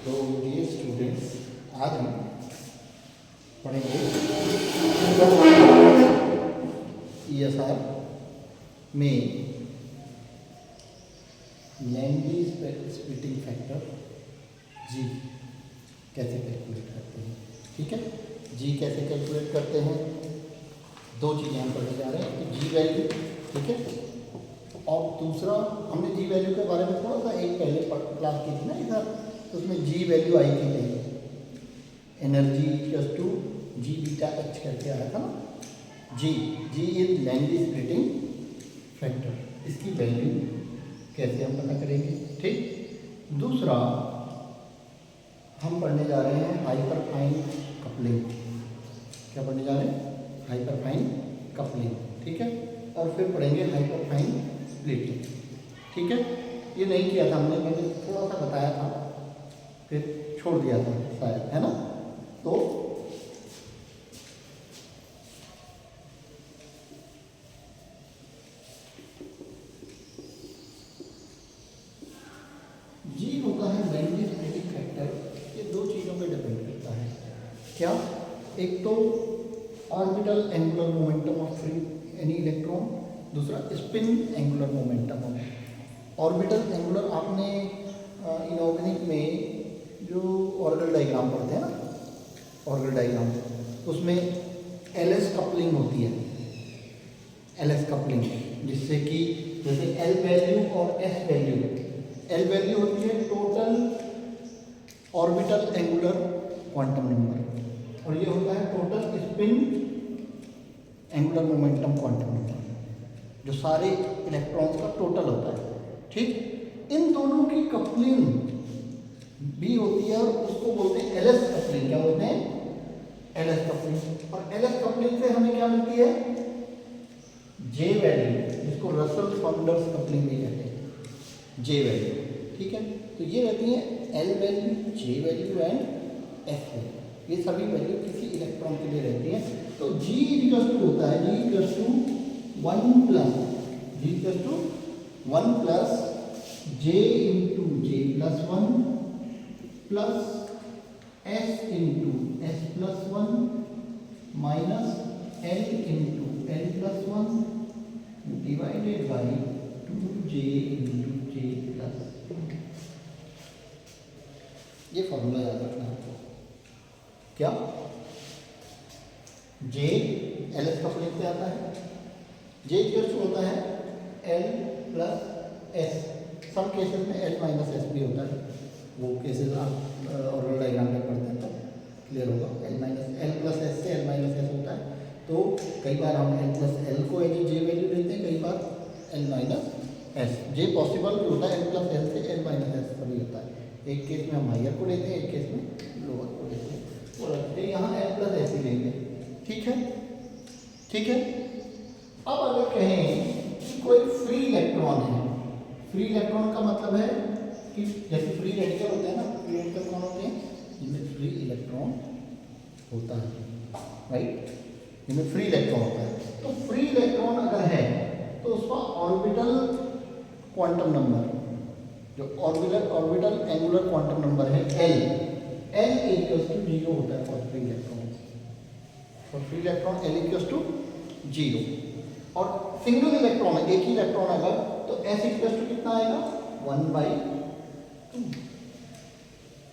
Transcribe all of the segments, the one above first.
तो dear students, आज हम पढ़ेंगे ESR में लैंडी स्प्लिटिंग फैक्टर जी कैसे कैलकुलेट करते हैं। ठीक है, जी कैसे कैलकुलेट करते हैं, दो चीज़ें हम पढ़ने जा रहे हैं। तो जी वैल्यू, ठीक है, और दूसरा हमने जी वैल्यू के बारे में थोड़ा सा एक पहले क्लास की थी ना इधर, तो उसमें जी वैल्यू आई थी नहीं, energy equals to G beta H करके आया था ना। G is Lande splitting factor, इसकी वैल्यू कैसे हम पता करेंगे। ठीक, दूसरा हम पढ़ने जा रहे हैं हाइपरफाइन कपलिंग। क्या पढ़ने जा रहे हैं? Hyperfine coupling. ठीक है, और फिर पढ़ेंगे हाइपरफाइन स्प्लिटिंग। ठीक है, ये नहीं किया था हमने, मैंने थोड़ा सा बताया था फिर छोड़ दिया था शायद, है ना। तो जी होता है लैंडी स्प्लिटिंग फैक्टर। ये दो चीज़ों पे डिपेंड करता है। क्या? एक तो orbital angular momentum of free any electron, दूसरा spin angular momentum of. Orbital angular आपने इनऑर्गेनिक में जो ऑर्बिटल डायग्राम पढ़ते हैं ना, ऑर्बिटल डायग्राम, उसमें एलएस कपलिंग होती है। एलएस कपलिंग जिससे कि जैसे एल वैल्यू और एस वैल्यू, एल वैल्यू होती है total orbital angular quantum number और ये होता है total spin angular momentum quantum number, जो सारे इलेक्ट्रॉन्स का टोटल होता है। ठीक, इन दोनों की कपलिंग भी होती है और उसको बोलते हैं एलएस कपलिंग। क्या बोलते हैं? LS coupling. और एलएस कपलिंग से हमें क्या मिलती है? जे वैल्यू, जिसको रसल साउंडर्स कपलिंग भी कहते हैं, जे वैल्यू। ठीक है, तो ये रहती है L value, J value and S value. ये सभी वैल्यू किसी इलेक्ट्रॉन के लिए रहती है। तो जी इक्वल्स टू होता है, G equals to 1 plus, G equals to 1 plus J into J plus 1 plus S into S plus 1 minus L into L plus 1 divided by 2j into J plus. ये formula याद रखना है। क्या? J L S coupling से आता है, J equal to होता है L plus S. Some cases में एल माइनस एस भी होता है, वो केसेस आप ऑर्बिटल डायग्राम में पढ़ते हैं तो क्लियर होगा। L minus L plus S से एल माइनस एस होता है। तो कई बार हम एल प्लस एल को एज जे वैल्यू लेते हैं, कई बार एल माइनस एस। जे पॉसिबल भी होता है, एल प्लस एल से एल माइनस एस का भी होता है। एक केस में हम हायर को लेते हैं, एक केस में लोअर को लेते हैं, वो रखते हैं यहाँ एल प्लस एस ही लेंगे। ठीक है, ठीक है। अब अगर कहें कि कोई फ्री इलेक्ट्रॉन है, फ्री इलेक्ट्रॉन का मतलब है कि जैसे फ्री रेडिकल होते हैं ना, फ्री रेडिकल कौन होते हैं? जिनमें फ्री इलेक्ट्रॉन होता है, राइट, जिनमें फ्री इलेक्ट्रॉन होता है। तो फ्री इलेक्ट्रॉन अगर है तो उसका ऑर्बिटल क्वांटम नंबर, जो ऑर्बिटल एंगुलर क्वांटम नंबर है एल, एल इक्वल्स टू 0 होता है for free electron. For free electron L equals to 0। और सिंगल इलेक्ट्रॉन है, एक ही इलेक्ट्रॉन अगर, तो एस इक्वल्स टू कितना आएगा? 1/2।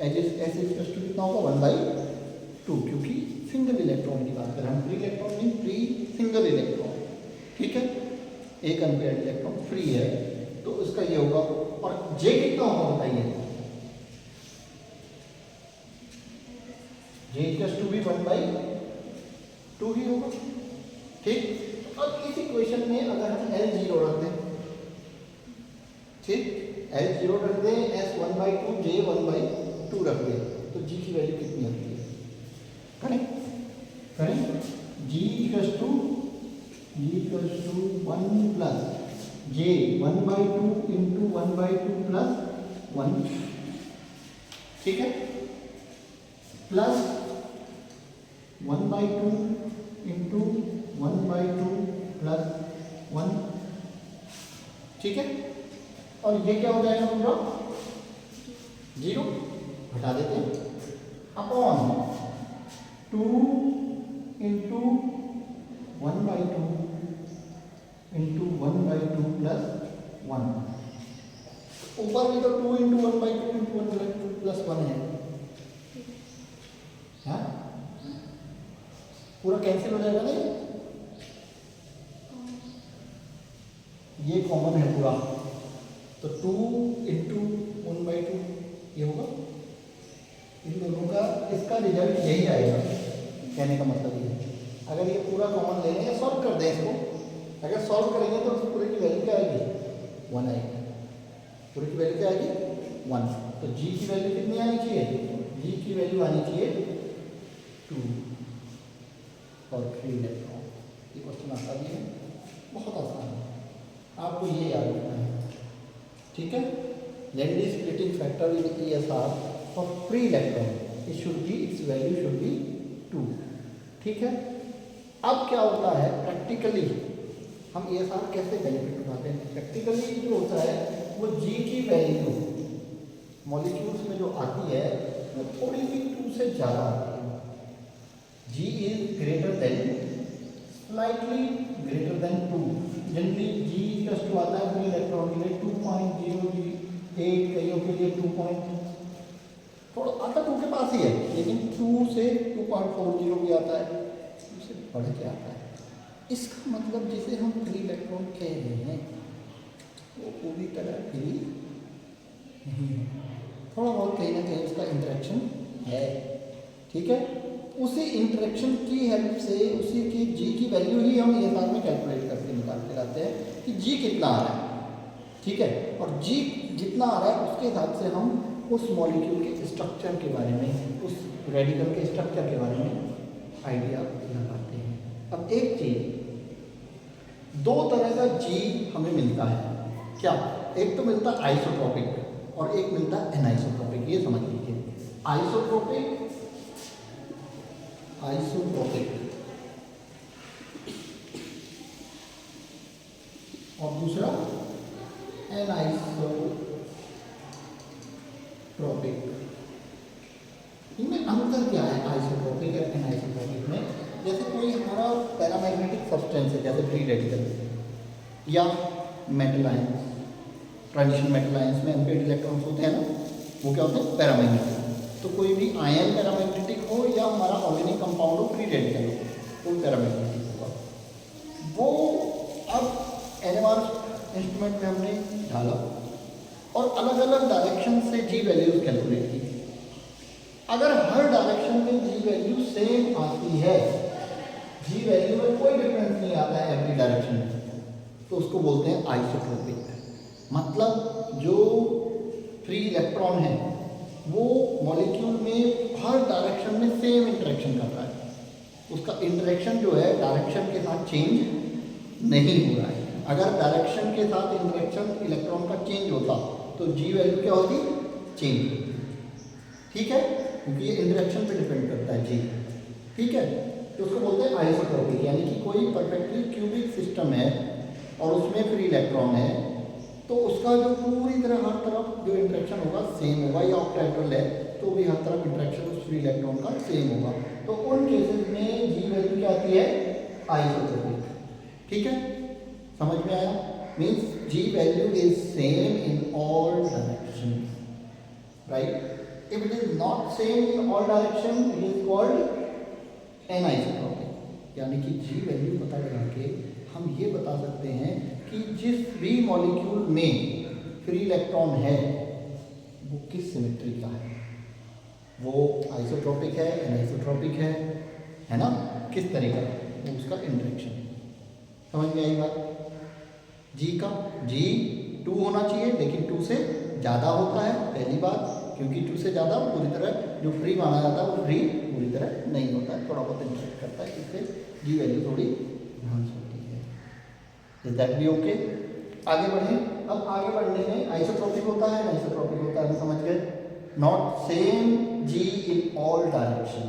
एस इक्वल्स टू कितना होगा? 1/2, क्योंकि सिंगल इलेक्ट्रॉन की बात करें हम। Free electron mean free single electron. ठीक है, एक अनपेयर्ड इलेक्ट्रॉन फ्री है, तो उसका ये होगा। और जे कितना होगा बताइए? जे इक्वल्स टू भी 1/2 ही होगा। ठीक, अब इस इक्वेशन में अगर हम एल 0 रख दें, ठीक, एल 0 रख दें, एस 1/2, जे 1/2 रख दें, तो जी की वैल्यू कितनी आती है? Correct, correct. G equals to 1 plus J 1/2 into 1/2 plus 1, ठीक है, प्लस 1/2 इंटू 1/2 प्लस 1, ठीक है। और ये क्या हो जाएगा पूरा? 0, हटा देते हैं, अपॉन 2 इंटू 1/2 इंटू 1/2 प्लस 1। ऊपर भी तो 2 इंटू 1/2 इंटू 1/2 प्लस 1 है, हाँ पूरा कैंसिल हो जाएगा ना, ये कॉमन है पूरा, तो 2 इंटू 1/2 ये होगा, इन दोनों का इसका रिजल्ट यही आएगा। कहने का मतलब ये है, अगर ये पूरा कॉमन ले लें या सॉल्व कर दें इसको, अगर सॉल्व करेंगे तो पूरे की वैल्यू क्या आएगी, 1 आएगी, पूरे की वैल्यू क्या आएगी 1। तो जी की वैल्यू कितनी आनी चाहिए, जी की वैल्यू आनी चाहिए 2 और 3 इलेक्ट्रॉन। ये क्वेश्चन आता भी है, बहुत आसान है, आपको ये याद रखना है, ठीक है। Length splitting factor in ESR for free electron, it should be, its value should be 2, ठीक है। अब क्या होता है प्रैक्टिकली, हम ESR कैसे बेनिफिट उठाते हैं, प्रैक्टिकली जो होता है वो G की वैल्यू मॉलिक्यूल्स में जो आती है वो थोड़ी सी 2 से ज़्यादा आती है। G is greater than, slightly greater than 2, generally G plus 2 आता है फ्री इलेक्ट्रॉन के लिए 2.008, कईयों के लिए 2 थोड़ा आता 2 के पास ही है, लेकिन 2 से 2.40 भी आता है, उससे बढ़ के आता है। इसका मतलब जिसे हम फ्री इलेक्ट्रॉन कह रहे हैं वो पूरी तरह फ्री नहीं है, थोड़ा बहुत कहीं ना कहीं उसका इंटरेक्शन है, ठीक है। उसी इंटरेक्शन की हेल्प से उसी की जी की वैल्यू ही हम ESR में कैलकुलेट करके निकाल के लाते हैं कि जी कितना आ रहा है, ठीक है। और जी जितना आ रहा है उसके हिसाब से हम उस मॉलिक्यूल के स्ट्रक्चर के बारे में, उस रेडिकल के स्ट्रक्चर के बारे में आइडिया लगाते हैं। अब एक चीज, 2 तरह का जी हमें मिलता है, क्या, एक तो मिलता है आइसोट्रोपिक और एक मिलता है एनाइसोट्रोपिक। ये समझ लीजिए, आइसोट्रोपिक और दूसरा एनाइसोट्रोपिक। इनमें अंतर क्या है आइसोट्रोपिक और एनाइसोट्रोपिक में? जैसे कोई हमारा पैरामैग्नेटिक सब्सटेंस है, जैसे फ्री रेडिकल या metal ions, transition metal ions में अनपेड इलेक्ट्रॉन्स होते हैं ना, वो क्या होते हैं पैरामैग्नेटिक। तो कोई भी आयन पैरामैग्नेटिक हो या हमारा ऑर्गेनिक कंपाउंड हो फ्री रेडिकल हो, तो पैरामैग्नेटिक होगा। वो अब NMR इंस्ट्रूमेंट में हमने डाला और अलग अलग डायरेक्शन से जी वैल्यूज कैलकुलेट की। अगर हर डायरेक्शन में जी वैल्यू सेम आती है, जी वैल्यू में कोई डिफरेंस नहीं आता है एवरी डायरेक्शन में, तो उसको बोलते हैं आइसोट्रोपिक। मतलब जो फ्री इलेक्ट्रॉन है वो मॉलिक्यूल में हर डायरेक्शन में सेम इंटरेक्शन कर रहा है, उसका इंटरेक्शन जो है डायरेक्शन के साथ चेंज नहीं हो रहा है। अगर डायरेक्शन के साथ इंटरेक्शन इलेक्ट्रॉन का चेंज होता तो जी वैल्यू क्या होती, चेंज होती, ठीक है, क्योंकि ये इंटरेक्शन पे डिपेंड करता है जी, ठीक है। तो उसको बोलते हैं आइसोट्रोपिक, यानी कि कोई परफेक्टली क्यूबिक सिस्टम है और उसमें फ्री इलेक्ट्रॉन है, तो उसका जो पूरी तरह हर तरफ जो इंटरेक्शन होगा सेम होगा, या ऑक्टेड्रल है तो भी हर तरफ इंटरेक्शन उस फ्री इलेक्ट्रॉन का सेम होगा। तो उन केसेस में जी वैल्यू क्या आती है, आइसोट्रोपिक, ठीक है, समझ में आया। Means G value is same in all direction, right. If it is not same in all direction it is called anisotropic, यानी कि जी वैल्यू पता लगा के हम ये बता सकते हैं कि जिस फ्री मॉलिक्यूल में फ्री इलेक्ट्रॉन है वो किस सिमेट्री का है, वो आइसोट्रोपिक है, एनाइसोट्रोपिक है ना, किस तरीका वो उसका इंटरेक्शन। समझ में आई बात। जी का जी 2 होना चाहिए, लेकिन 2 से ज़्यादा होता है, पहली बात, क्योंकि 2 से ज़्यादा पूरी तरह जो फ्री माना जाता है वो फ्री पूरी तरह नहीं होता है, थोड़ा बहुत इंटरेक्ट करता है, इससे जी वैल्यू थोड़ी इन्हांस होती है। Is that be okay? आगे बढ़ें। अब आगे बढ़ने में आइसोट्रोपिक होता है, आइसोट्रोपिक होता है, समझ गए। Not same G in all direction,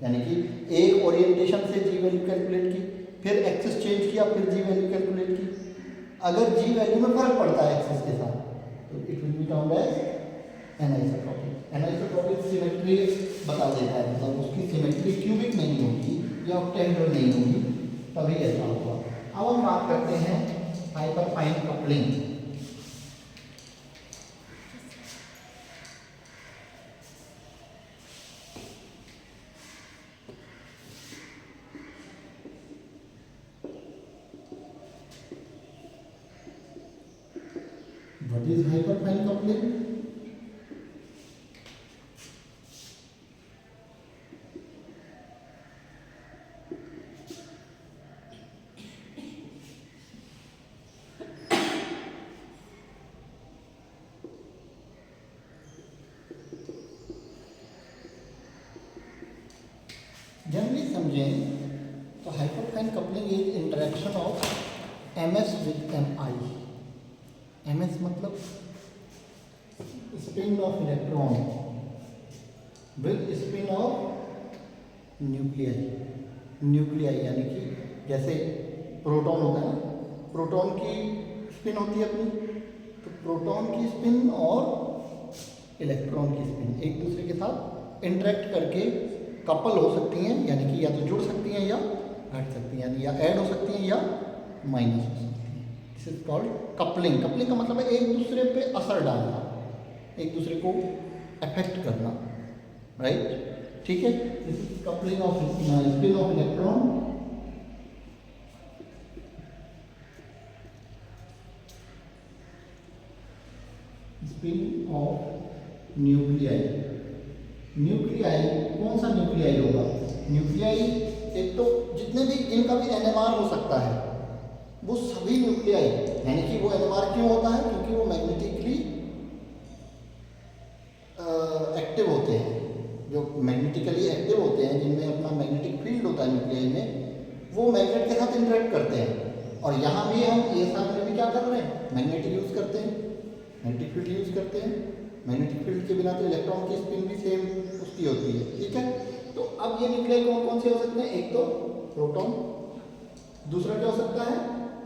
यानी कि एक ओरिएंटेशन से जी वैल्यू कैलकुलेट की, फिर एक्सिस चेंज किया, फिर जी वैल्यू कैलकुलेट की। अगर जी वैल्यू में फर्क पड़ता है एक्सिस के साथ तो it will be termed as anisotropic. Anisotropic symmetry बता देता है, मतलब उसकी सिमेट्री क्यूबिक नहीं होगी या ऑक्टेहेड्रल नहीं होगी, तभी ऐसा होगा। अब हम बात करते हैं hyperfine coupling. What is hyperfine coupling? Generally समझें तो hyperfine coupling is interaction of MS with MI। MS मतलब spin off electron with spin off nuclei यानी कि जैसे प्रोटॉन होता है ना, प्रोटॉन की स्पिन होती है अपनी, तो प्रोटॉन की स्पिन और इलेक्ट्रॉन की स्पिन एक दूसरे के साथ इंटरेक्ट करके कपल हो सकती हैं, यानी कि या तो जुड़ सकती हैं या घट सकती हैं, यानी या ऐड हो सकती हैं या माइनस हो सकती हैं। This is called coupling. Coupling का मतलब है एक दूसरे पे असर डालना, एक दूसरे को अफेक्ट करना, राइट? ठीक है, this is coupling off spin off electron spin off nuclei. Nuclei कौन सा न्यूक्लियाई होगा? न्यूक्लियाई एक तो जितने भी जिनका भी NMR हो सकता है वो सभी न्यूक्लियाई, यानी कि वो NMR क्यों होता है? क्योंकि वो मैग्नेटिकली एक्टिव होते हैं, जो मैग्नेटिकली एक्टिव होते हैं, जिनमें अपना मैग्नेटिक फील्ड होता है न्यूक्लियाई में, वो मैग्नेट के साथ इंटरेक्ट करते हैं। और यहाँ भी हम ESR में भी क्या कर रहे हैं? मैग्नेटिक यूज़ करते हैं, मैग्नेटिक फील्ड यूज़ करते हैं। मैग्नेटिक फील्ड के बिना तो इलेक्ट्रॉन की स्पिन भी सेम उसकी होती है, ठीक है? तो अब ये न्यूक्लियाई कौन कौन से हो सकते हैं? एक तो प्रोटॉन, दूसरा क्या हो सकता है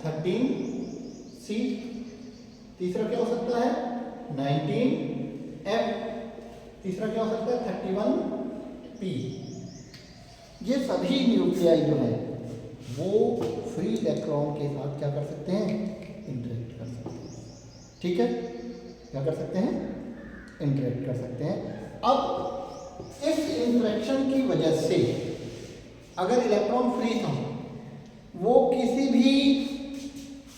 13C, तीसरा क्या हो सकता है 19F, तीसरा क्या हो सकता है 31P। ये सभी न्यूक्लियाई जो है वो फ्री इलेक्ट्रॉन के साथ क्या कर सकते हैं? इंटरेक्ट कर सकते हैं, ठीक है? क्या कर सकते हैं? इंटरेक्ट कर सकते हैं। अब इस इंटरेक्शन की वजह से अगर इलेक्ट्रॉन फ्री था, वो किसी भी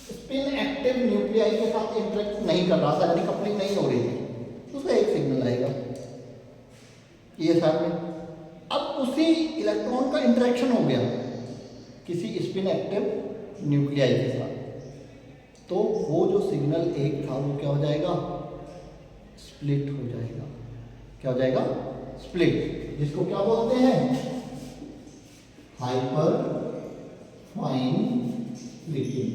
स्पिन एक्टिव न्यूक्लियाई के साथ इंटरेक्ट नहीं कर रहा था, यानी कपलिंग नहीं हो रही थी, तो उसका एक सिग्नल आएगा ESR में। अब उसी इलेक्ट्रॉन का इंटरेक्शन हो गया किसी स्पिन एक्टिव न्यूक्लियाई के साथ, तो वो जो सिग्नल एक था वो क्या हो जाएगा? स्प्लिट हो जाएगा। क्या हो जाएगा? स्प्लिट, जिसको क्या बोलते हैं? Hyper fine splitting.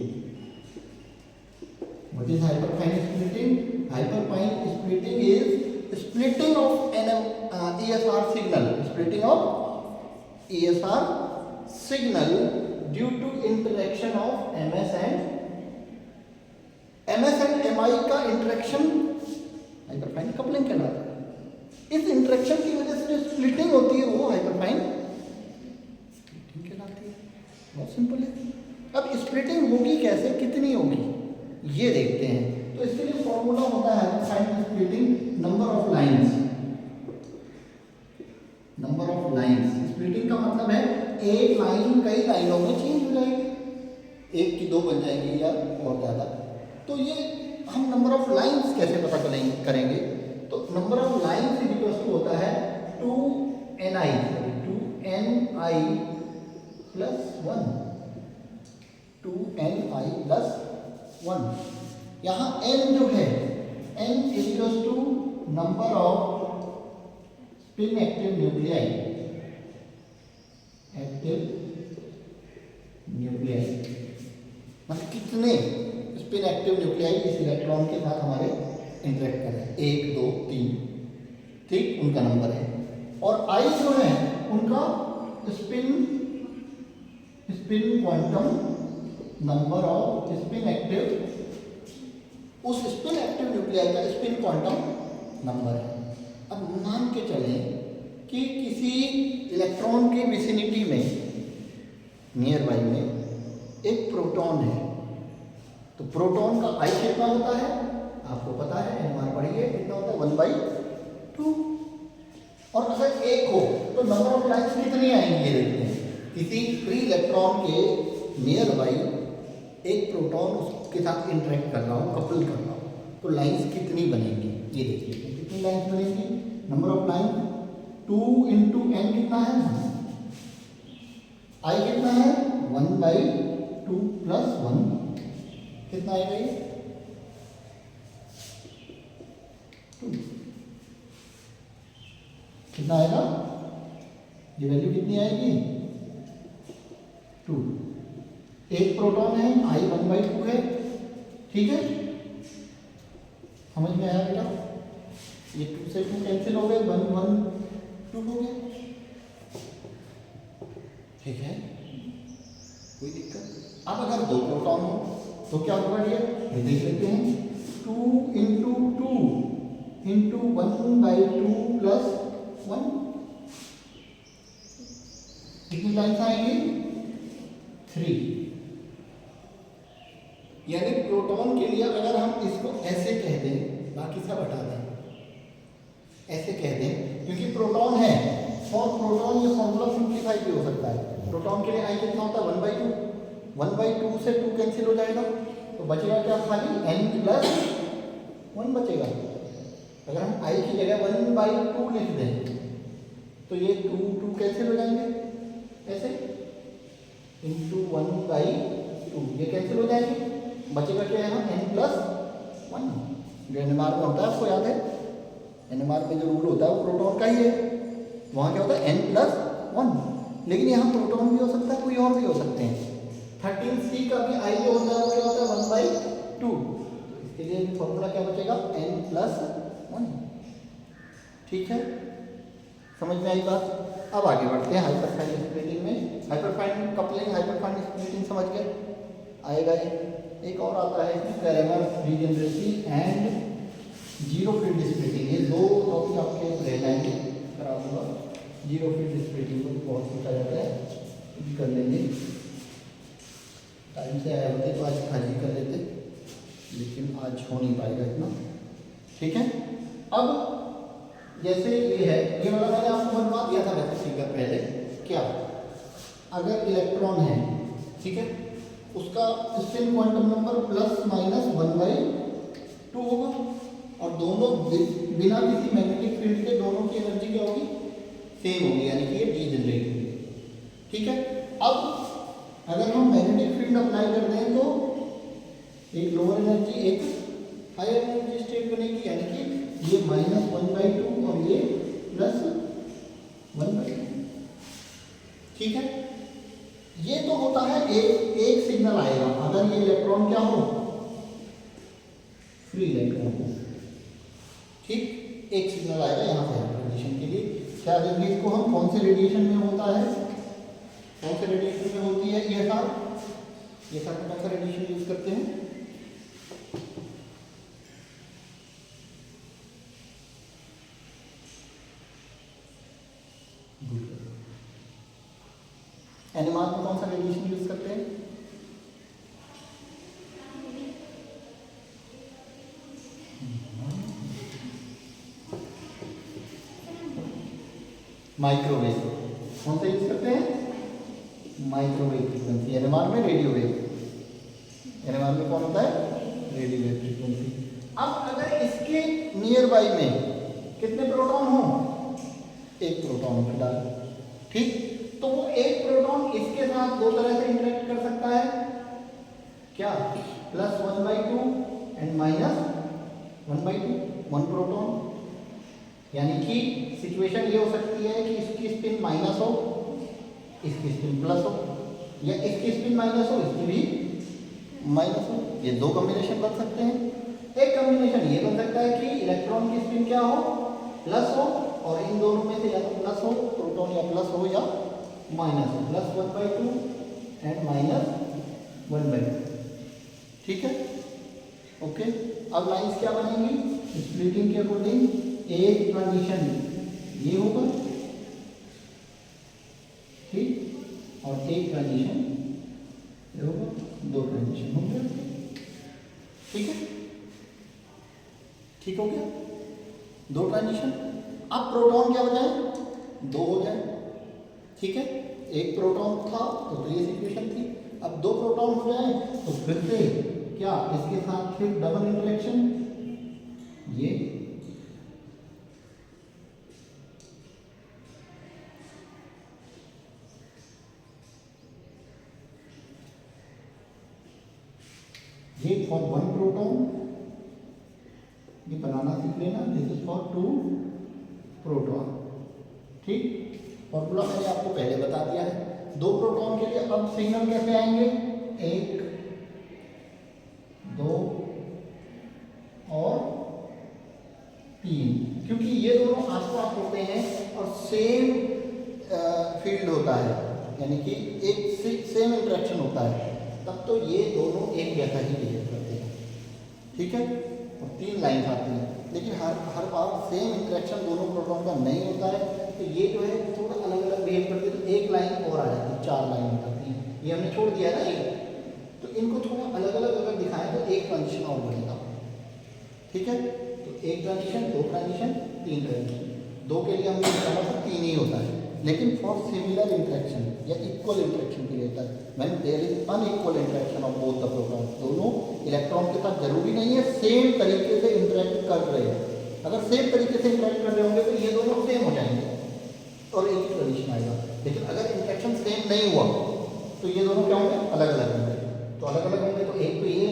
What is hyper fine splitting? Hyper fine splitting is splitting of ESR signal, splitting of ESR signal due to interaction of MS and MI का इंटरेक्शन हाइपरफाइन कपलिंग कहलाता है। इस interaction की वजह से जो splitting होती है वो हाइपरफाइन स्प्लिटिंग कहलाती है। बहुत सिंपल है। अब स्प्लिटिंग होगी कैसे, कितनी होगी, ये देखते हैं। तो इसके लिए फॉर्मूला होता है hyperfine splitting, number of lines. Number of lines, splitting का मतलब है एक लाइन कई लाइनों में चेंज हो जाएगी, एक की दो बन जाएंगी या और ज़्यादा। तो ये हम नंबर ऑफ लाइंस कैसे पता करेंगे? तो number of lines equals to होता है 2ni प्लस 1, 2ni प्लस 1। यहाँ n जो है, n equals to number of spin active nuclei, active nuclei मतलब कितने स्पिन एक्टिव न्यूक्लियाई इस इलेक्ट्रॉन के साथ हमारे इंटरेक्ट कर रहे हैं, 1 2 3, ठीक, उनका नंबर है। और I जो है उनका spin quantum number of spin active, उस स्पिन एक्टिव न्यूक्लियाई का स्पिन क्वांटम नंबर है। अब मान के चलें कि किसी इलेक्ट्रॉन के विसिनिटी में, नियर बाई में एक प्रोटॉन है, तो प्रोटॉन का आई कितना होता है आपको पता है, NMR पढ़िए, कितना होता है 1/2। और अगर एक हो तो नंबर ऑफ लाइन्स कितनी आएंगी ये देखते हैं। किसी फ्री इलेक्ट्रॉन के नियर बाई एक प्रोटॉन उसके साथ इंटरेक्ट कर रहा हूँ, कपल कर रहा हूँ, तो लाइन्स कितनी बनेंगी ये देखिए। कितनी लाइन्स बनेंगी, नंबर ऑफ लाइन 2 × n कितना है, आई कितना है 1/2 + 1, कितना आएगा ये 2, कितना आएगा, ये वैल्यू कितनी आएगी 2। एक प्रोटॉन है, आई 1/2 है, ठीक है, समझ में आया बेटा। ये 2 से 2 कैंसिल हो गए, 1 1 2 हो गया, ठीक है, कोई दिक्कत। अब अगर 2 प्रोटॉन हो तो क्या होगा, ये देख लेते हैं, 2 × 2 × 1/2 + 1, कितनी लाइन्स आएंगी 3। यानी प्रोटॉन के लिए अगर हम इसको ऐसे कह दें, बाकी सब हटा दें, ऐसे कह दें, क्योंकि प्रोटॉन है, फॉर प्रोटॉन ये फॉर्मूला सिंप्लीफाई भी हो सकता है। प्रोटॉन के लिए आई कितना होता है 1/2, 1/2 से 2 कैंसिल हो जाएगा, तो बचेगा क्या, खाली n + 1 बचेगा। अगर हम आई की जगह 1/2 लिख दें तो ये 2 कैंसिल हो जाएंगे, ऐसे × 1/2 ये कैंसिल हो जाएंगे, बचेगा क्या है ना n + 1, जो NMR में होता है, आपको याद है NMR में जो रूल होता है वो प्रोटॉन का ही है, वहाँ क्या होता है n + 1, लेकिन यहाँ प्रोटॉन भी हो सकता है, कोई और भी हो सकते हैं। 13C का भी आई जो होता है वो क्या होता है 1/2, तो इसके लिए फॉर्मूला क्या बचेगा n + 1, ठीक है, समझ में आई बात। अब आगे बढ़ते हैं हाइपरफाइन स्प्लिटिंग में। हाइपरफाइन कपलिंग, हाइपरफाइन स्प्लिटिंग समझ गए, आएगा ये। एक और आता है इसमें Kramer degeneracy and zero field splitting, ये 2 टॉपिक आपके रह जाएंगे, करा दूंगा। जीरो फील्ड स्प्लिटिंग को बहुत पूछा जाता है, भी कर लेंगे, टाइम से आए होते तो आज खाली कर लेते, लेकिन आज हो नहीं पाएगा इतना, ठीक है। अब जैसे ये है, ये वाला मैंने आपको बनवा दिया था वैसे फिगर पहले, क्या अगर इलेक्ट्रॉन है, ठीक है, उसका स्पिन क्वांटम नंबर ±1/2 होगा, और दोनों बिना किसी मैग्नेटिक फील्ड के दोनों की एनर्जी क्या होगी, सेम होगी, यानी कि ये डीजनरेट होगी, ठीक है। अब अगर हम मैग्नेटिक फील्ड अप्लाई कर दें तो एक लोअर एनर्जी एक हायर एनर्जी स्टेट बनेगी, यानी कि ये -1/2 और ये +1/2, ठीक है। ये तो होता है एक सिग्नल आएगा अगर ये इलेक्ट्रॉन क्या हो, फ्री इलेक्ट्रॉन हो, ठीक, एक सिग्नल आएगा यहाँ से रेडिएशन के लिए। क्या देंगे इसको हम, कौन से रेडिएशन में होता है, कौन से रेडिएशन में होती है ये साथ कौन सा रेडिएशन यूज करते हैं, NMR में कौन सा रेडिएशन यूज करते हैं, माइक्रोवेव, कौन सा यूज करते हैं, माइक्रोवेव फ्रीक्वेंसी। NMR में रेडियो वेव, NMR में कौन होता है, रेडियो वेव फ्रीक्वेंसी। अब अगर इसके नियर बाई में कितने प्रोटॉन हो, एक प्रोटॉन फिलहाल, ठीक, तो वो एक प्रोटॉन इसके साथ 2 तरह से इंटरेक्ट कर सकता है, क्या, +1/2 एंड -1/2, 1 प्रोटॉन, यानी कि सिचुएशन ये हो सकती है कि इसकी स्पिन माइनस हो, इसकी स्पिन प्लस हो, या इसकी स्पिन माइनस हो, इसकी भी माइनस हो, ये 2 कॉम्बिनेशन बन सकते हैं। एक कॉम्बिनेशन ये बन सकता है कि इलेक्ट्रॉन की स्पिन क्या हो, प्लस हो, और इन दोनों में से या तो प्लस हो, प्रोटॉन या प्लस हो या माइनस हो, +1/2 एंड -1/2, ठीक है, ओके। अब लाइंस क्या बनेंगी, स्प्लिटिंग के अकॉर्डिंग एक ट्रांजिशन ये होगा, ठीक, और एक ट्रांजिशन ये होगा, दो ट्रांजिशन होंगे, ठीक है, ठीक हो गया, दो ट्रांजिशन। अब प्रोटॉन क्या हो जाए, दो हो जाए, ठीक है, एक प्रोटॉन था तो ये सिचुएशन थी, अब दो प्रोटॉन हो जाए तो फिर से क्या इसके साथ फिर डबल इंटरेक्शन, ये फॉर वन प्रोटॉन, ये बनाना सीख लेना, this is for two proton, ठीक। फॉर्मूला मैंने आपको पहले बता दिया है। दो प्रोटॉन के लिए अब सिग्नल कैसे आएंगे, एक, दो और तीन, क्योंकि ये दोनों आसपास होते हैं और सेम फील्ड होता है, यानी कि एक सेम इंटरेक्शन होता है, तब तो ये दोनों एक जैसा ही बिहेव करते हैं, ठीक है, और तीन लाइन आती हैं। लेकिन हर बार सेम इंटरेक्शन दोनों प्रोटॉन का नहीं होता है, तो ये जो है थोड़ा अलग अलग बिहेव करते हैं, तो एक लाइन और आ जाती है, चार लाइन हो जाती है, ये हमने छोड़ दिया है ना ये, तो इनको थोड़ा अलग अलग अगर दिखाएं तो एक ट्रांजिशन और बढ़ेगा, ठीक है। तो एक ट्रांजिशन, दो ट्रांजिशन, तीन ट्रांजिशन, दो के लिए हमने बताया था तीन ही होता है, लेकिन फॉर सिमिलर इंटरेक्शन या इक्वल इंटरेक्शन के लिए होता है, when there is unequal interaction of both the proton, दोनों इलेक्ट्रॉन के साथ जरूरी नहीं है सेम तरीके से इंटरेक्ट कर रहे हैं, अगर सेम तरीके से इंटरेक्ट कर रहे होंगे तो ये दोनों सेम हो जाएंगे और एक ही ट्रांजिशन आएगा, लेकिन अगर इंटरेक्शन सेम नहीं हुआ तो ये दोनों क्या होंगे, अलग अलग होंगे, तो अलग अलग होंगे तो एक तो ये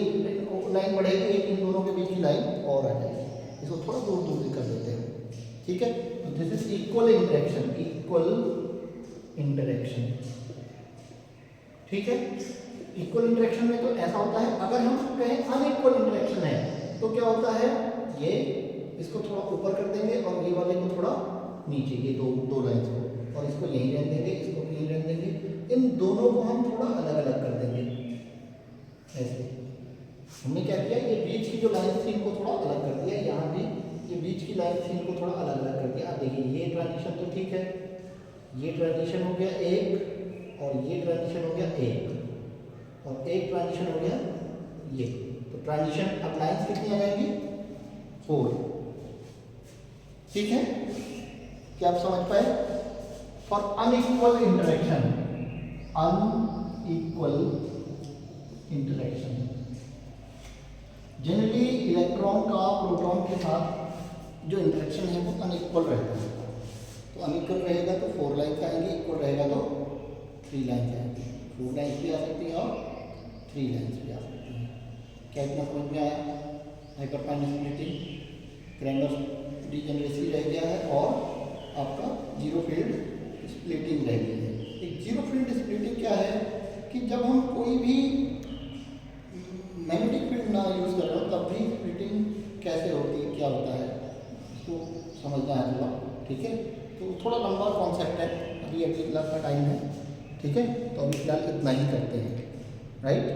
लाइन बढ़ेगी, एक इन दोनों के बीच की लाइन और आ जाएगी, इसको थोड़ा दूर दूर कर देते हैं, ठीक है। तो this is equal interaction, equal interaction, ठीक है। इक्वल इंटरेक्शन में तो ऐसा होता है, अगर हम कहें अनइक्वल इंटरेक्शन है तो क्या होता है, ये इसको थोड़ा ऊपर कर देंगे और ये वाले को थोड़ा नीचे, ये दो लाइन्स को, और इसको यहीं रहने देंगे, इसको यहीं रहने देंगे, इन दोनों को हम थोड़ा अलग अलग कर देंगे, ऐसे हमने क्या किया, ये बीच की जो लाइन थी इनको थोड़ा अलग कर दिया, यहाँ भी ये बीच की लाइन थी इनको थोड़ा अलग अलग कर दिया। अब देखिए ये ट्रांजिशन तो ठीक है, ये ट्रांजिशन हो गया एक, और ये ट्रांजिशन हो गया एक, और एक ट्रांजिशन हो गया ये, तो ट्रांजिशन अब लाइन्स कितनी आ जाएंगी, 4, ठीक है। क्या आप समझ पाए, for unequal interaction, unequal interaction generally electron का प्रोटॉन के साथ जो इंटरेक्शन है वो अनइक्वल रहता है, तो अनइक्वल रहेगा तो 4 लाइन्स आएंगी, इक्वल रहेगा तो 3 लाइन्स आएंगी, 4 लाइन्स भी आ सकती हैं और 3 लाइन्स भी आ सकती हैं। क्या इतना समझ में आया, हाइपरफाइन स्प्लिटिंग, क्रैमर डिजेनरेसी रह गया है और आपका जीरो फील्ड स्प्लिटिंग रह गई है। एक जीरो फील्ड स्प्लिटिंग क्या है कि जब हम कोई भी मैग्नेटिक फील्ड ना यूज़ कर रहे हो तब भी स्प्लिटिंग कैसे होती है, क्या होता है, इसको समझना है थोड़ा, ठीक है। तो थोड़ा लंबा कॉन्सेप्ट है, अभी अगली क्लास का टाइम है, ठीक है, तो अभी फिलहाल इतना ही करते हैं, राइट,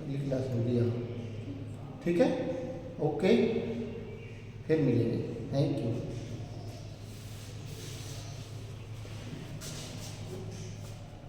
अगली क्लास होगी यहाँ, ठीक है, ओके, फिर मिलेंगे, थैंक यू।